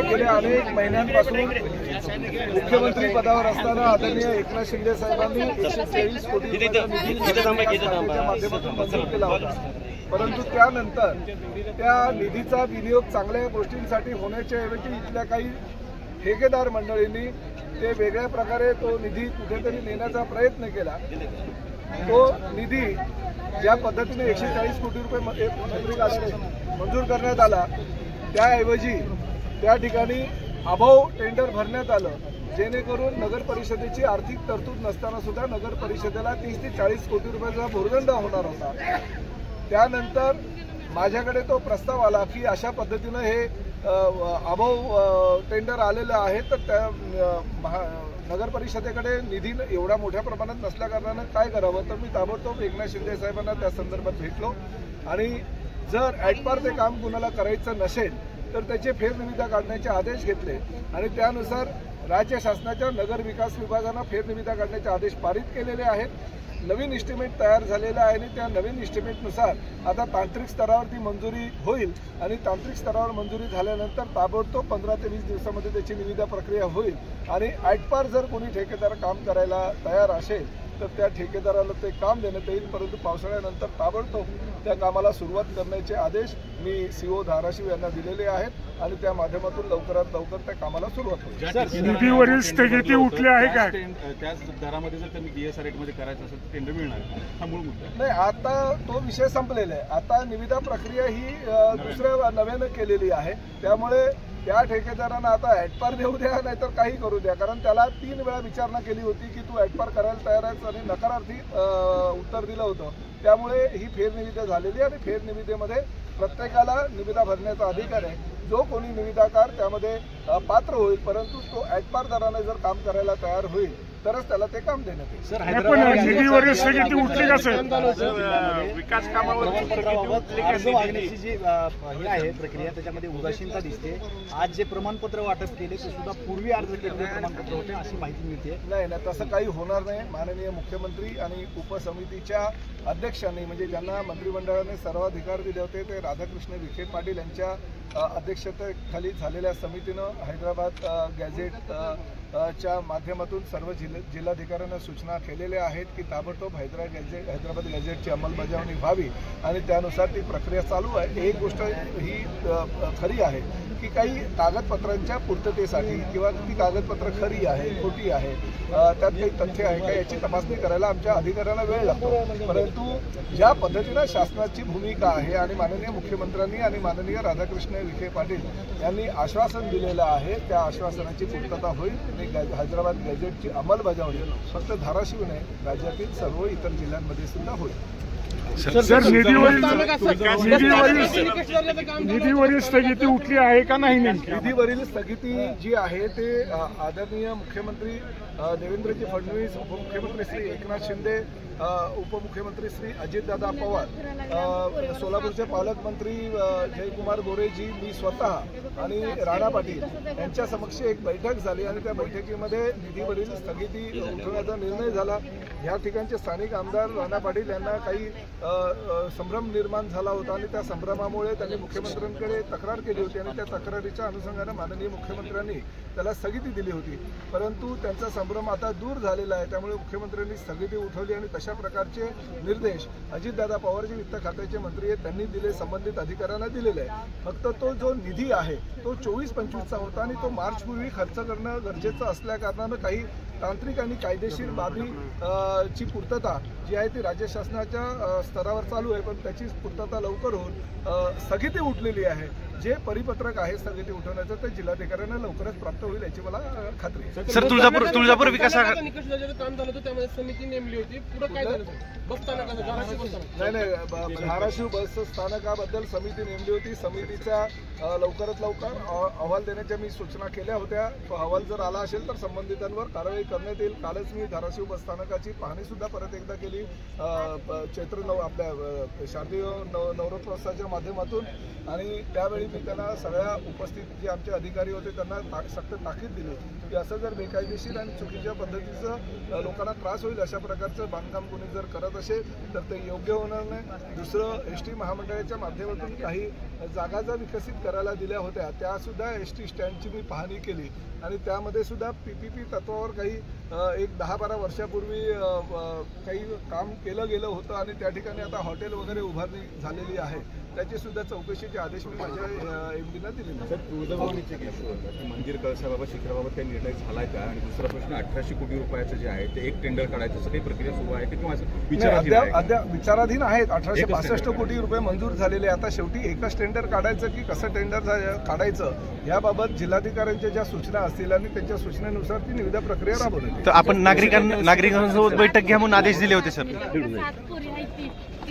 गेल्या अनेक महिन्यांपासून मुख्यमंत्री पदावर असताना आदरणीय एकनाथ शिंदे साहेबांनी 140 कोटी रुपयाचा माध्यमातून मंजूर केला होता। परंतु त्यानंतर त्या निधीचा विनियोग चांगल्या गोष्टींसाठी होण्याच्या ऐवजी इथल्या काही ठेकेदार मंडळींनी ते वेगळ्या प्रकारे तो निधी कुठेतरी नेण्याचा प्रयत्न केला। तो निधी ज्या पद्धतीने 140 कोटी रुपये मंजूर करण्यात आला त्याऐवजी त्या ठिकाणी अभाव टेंडर भरण्यात आलं, जेणेकरून नगर परिषदेची आर्थिक तरतूद नसताना सुद्धा नगर परिषदेला 30 ते 40 कोटी रुपयाचा भुर्दंड होणार होता। त्यानंतर माझ्याकडे तो प्रस्ताव आला की अशा पद्धतीनं हे अभाव टेंडर आलेलं आहे, तर त्या नगर परिषदेकडे निधी एवढा मोठ्या प्रमाणात नसल्या कारणानं काय करावं, तर मी ताबडतोब एकनाथ शिंदे साहेबांना त्या संदर्भात भेटलो आणि जर ॲटपार ते काम कुणाला करायचं नसेल तर त्याचे फेरनिविदा काढण्याचे आदेश घेतले आणि त्यानुसार राज्य शासनाच्या नगर विकास विभागानं फेरनिविदा काढण्याचे आदेश पारित केलेले आहेत। नवीन इस्टिमेट तयार झालेला आहे आणि त्या नवीन इस्टिमेटनुसार आता तांत्रिक स्तरावरती मंजुरी होईल आणि तांत्रिक स्तरावर मंजुरी झाल्यानंतर ताबडतोब 15 ते 20 दिवसामध्ये त्याची निविदा प्रक्रिया होईल आणि ॲटपार जर कोणी ठेकेदार काम करायला तयार असेल तर त्या ठेकेदाराला ते काम देण्यात येईल। परंतु पावसाळ्यानंतर ताबडतोब त्या कामाला सुरुवात करण्याचे आदेश मी CO धाराशिव यांना दिलेले आहेत आणि त्या माध्यमातून लवकरात लवकर त्या कामाला सुरुवात होईल। निधीवरील स्थगिती उठली आहे का? त्याच दरामध्ये जर त्यांनी DSR रेटमध्ये करायचं असेल तर टेंडर मिळणार हा मूळ मुद्दा नाही। आता तो विषय संपलेला आहे। आता निविदा प्रक्रिया ही दुसऱ्या नव्यानं केलेली आहे, त्यामुळे त्या ठेकेदारांना आता ॲटपार देऊ द्या नाहीतर काही करू द्या, कारण त्याला 3 वेळा विचारणा केली होती की तू ॲटपार करायला तयार आहेस आणि नकारार्थी उत्तर दिलं होतं। त्यामुळे ही फेरनिविदा झालेली आणि फेरनिविदेमध्ये प्रत्येकाला निविदा भरण्याचा अधिकार आहे। जो कोणी निविदाकार त्यामध्ये पात्र होईल, परंतु तो ॲटपार दराने जर काम करायला तयार होईल तरच त्याला ते काम देण्यात येईल। निधीवरील स्थगिती उठली का सर? विकास कामावर वागण्याची जी हे आहे प्रक्रिया त्याच्यामध्ये उदासीनता दिसते। आज जे प्रमाणपत्र वाटप केले ते सुद्धा पूर्वी अर्ज केलेले प्रमाणपत्र होते अशी माहिती मिळते। नाही, तसं काही होणार नाही। माननीय मुख्यमंत्री आणि उपसमितीच्या अध्यक्षांनी म्हणजे ज्यांना मंत्रिमंडळाने सर्वाधिकार दिले होते ते राधाकृष्ण विखे पाटील यांच्या अध्यक्षतेखाली झालेल्या समितीनं हैदराबाद गॅझेट च्या माध्यमातून सर्व जिल्हाधिकाऱ्यांना सूचना केलेल्या आहेत की ताबडतोब हैदराबाद गॅझेटची अंमलबजावणी व्हावी आणि त्यानुसार ती प्रक्रिया चालू आहे। एक गोष्ट ही खरी आहे की काही कागदपत्रांच्या पूर्ततेसाठी किंवा ती कागदपत्र खरी आहे खोटी आहे त्यात काही तथ्य आहे का याची तपासणी करायला आमच्या अधिकाऱ्यांना वेळ लागतो, परंतु ज्या पद्धतीनं शासनाची भूमिका आहे आणि माननीय मुख्यमंत्र्यांनी आणि माननीय राधाकृष्ण विखे पाटील यांनी आश्वासन दिलेलं आहे त्या आश्वासनाची पूर्तता होईल आणि हैदराबाद गॅझेटची अंमलबजावणी फक्त धाराशिव नाही राज्यातील सर्व इतर जिल्ह्यांमध्ये सुद्धा होईल। सर निधीवरील स्थगिती उठली आहे का नाही? निधीवरील स्थगिती जी आहे ते आदरणीय मुख्यमंत्री देवेंद्रजी फडणवीस, उपमुख्यमंत्री श्री एकनाथ शिंदे, उपमुख्यमंत्री श्री अजितदादा पवार, सोलापूरचे पालकमंत्री जयकुमार गोरेजी, मी स्वतः आणि राणा पाटील यांच्या समक्ष एक बैठक झाली आणि त्या बैठकीमध्ये निधीवरील स्थगिती उठवण्याचा निर्णय झाला। या ठिकाणचे स्थानिक आमदार राणा पाटील यांना काही संभ्रम निर्माण झाला होता आणि त्या संभ्रमामुळे त्यांनी मुख्यमंत्र्यांकडे तक्रार केली होती आणि त्या तक्रारीच्या अनुषंगाने माननीय मुख्यमंत्र्यांनी त्याला स्थगिती दिली होती, परंतु त्यांचा संभ्रम आता दूर झालेला आहे। त्यामुळे मुख्यमंत्र्यांनी स्थगिती उठवली आणि तशा प्रकारचे निर्देश अजितदादा पवार जे वित्त खात्याचे मंत्री आहेत त्यांनी दिले, संबंधित अधिकाऱ्यांना दिलेले आहे। फक्त तो जो निधी आहे तो 24-25चा होता आणि तो मार्चपूर्वी खर्च करणं गरजेचं असल्या कारणानं काही तांत्रिक आणि कायदेशीर बाबी ची पूर्तता जी आहे ती राज्य शासनाच्या स्तरावर चालू आहे, पण त्याची पूर्तता लवकर होऊन स्थगिती उठलेली आहे। जे परिपत्रक आहे स्थगिती उठवण्याचं ते जिल्हाधिकाऱ्यांना लवकरच प्राप्त होईल याची मला खात्री आहे। सर तुळजापूर विकास निकष काम झालं होतं त्यामध्ये समिती नेमली होती, पुढे काय झालं? नाही, धाराशिव बस स्थानकाबद्दल समिती नेमली होती। समितीचा लवकरात लवकर अहवाल देण्याच्या मी सूचना केल्या होत्या। तो अहवाल जर आला असेल तर संबंधितांवर कारवाई करण्यात येईल। कालच मी धाराशिव बस स्थानकाची पाहणी सुद्धा परत एकदा केली आपल्या शारदीय नवरोत्सवाच्या माध्यमातून आणि त्यावेळी मी त्यांना सगळ्या उपस्थित जे आमचे अधिकारी होते त्यांना सक्त ताकीद दिली की असं जर बेकायदेशीर आणि चुकीच्या पद्धतीचं लोकांना त्रास होईल अशा प्रकारचं बांधकाम कोणी जर करत असेल तर ते योग्य होणार नाही. दुसरं एस टी महामंडळाच्या माध्यमातून काही जागा ज्या विकसित करायला दिल्या होत्या त्यासुद्धा एस टी स्टँडची मी पाहणी केली आणि त्यामध्ये सुद्धा PPP तत्वावर काही एक 10-12 वर्षापूर्वी काही काम केलं गेलं होतं आणि त्या ठिकाणी आता हॉटेल वगैरे उभारणी झालेली आहे. त्याची सुद्धा चौकशीचे आदेश मी माझ्या MDना दिले. सर, तुळजाभवानीचे मंदिर कळसाबाबत शिखराबाबत काही निर्णय झालाय का? आणि दुसरा प्रश्न 1800 कोटी रुपयाचं जे आहे ते एक टेंडर काढायचं असं काही प्रक्रिया सुरू आहे किंवा अद्याप विचाराधीन आहेत. 1862 कोटी रुपये मंजूर झालेले. आता शेवटी एकच टेंडर काढायचं की कसं टेंडर काढायचं याबाबत जिल्हाधिकाऱ्यांच्या ज्या सूचना असतील आणि त्यांच्या सूचनेनुसार ती निविदा प्रक्रिया राबवली. तर आपण नागरिकांसोबत बैठक घ्या म्हणून आदेश दिले होते सर.